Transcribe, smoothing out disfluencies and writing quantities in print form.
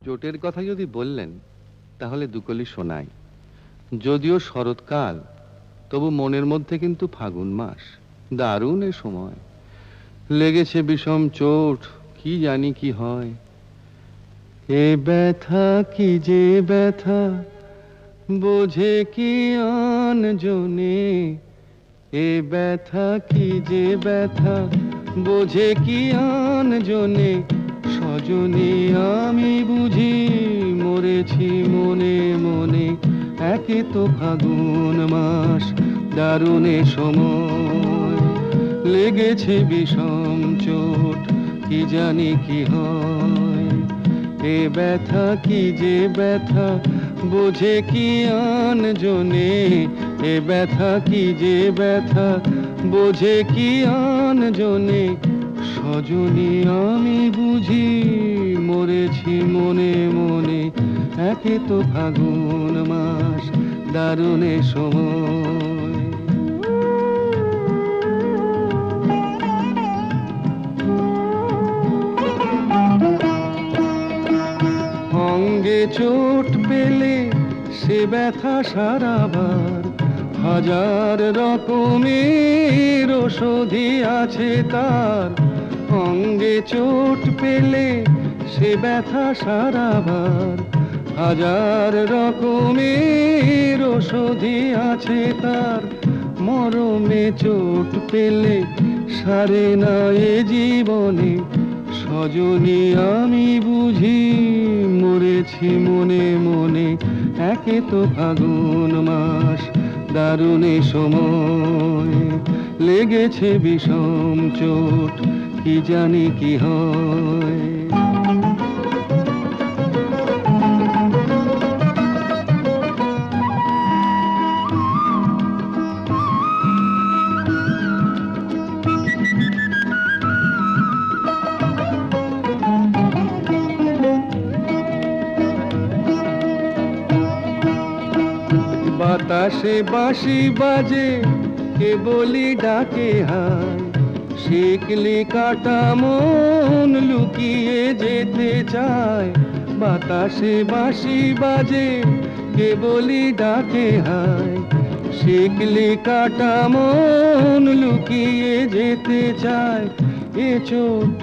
চোটের কথা যদি বললেন তাহলে দুকলি শোনাই। যদিও শরৎকাল, তবু মনের মধ্যে কিন্তু ফাগুন মাস। দারুণ এ সময়, লেগেছে বিষম চোট, কি জানি কি হয়। এ ব্যথা কি যে ব্যথা, বোঝে কি আন জনে। এ ব্যথা কি যে ব্যথা, বোঝে কি আন জনে। সজনী আমি বুঝি মরেছি মনে মনে। একে তো ফাগুন মাস, দারুণে সময়, লেগেছে বিষম চোট, কি জানি কি হয়। এ ব্যথা কি যে ব্যথা, বোঝে কি আন জনে। এ ব্যথা কি যে ব্যথা, বোঝে কি আন জনে। সজনী আমি বুঝি মরেছি মনে মনে। একে তো ফাগুন মাস, দারুণে সময়। অঙ্গে চোট পেলে সে ব্যথা সারাবার, হাজার রকমের ওষুধি আছে তার। অঙ্গে চোট পেলে সে ব্যথা সারাবার, হাজার রকমের ওষুধি আছে তার। মরমে চোট পেলে সারে না এ জীবনে। সজনী আমি বুঝি মরেছি মনে মনে। একে তো ফাগুন মাস, দারুণে সময়, লেগেছে বিষম চোট, কি জানি কি হয়। বাতাসে বাঁশি বাজে, কে বলি ডাকে হায়। শিকলি কাটা মন লুকিয়ে যেতে চায়। বাতাসে বাঁশি বাজে, কে বলি ডাকে হায়। শিকলি কাটা মন লুকিয়ে যেতে চায়। এ চোট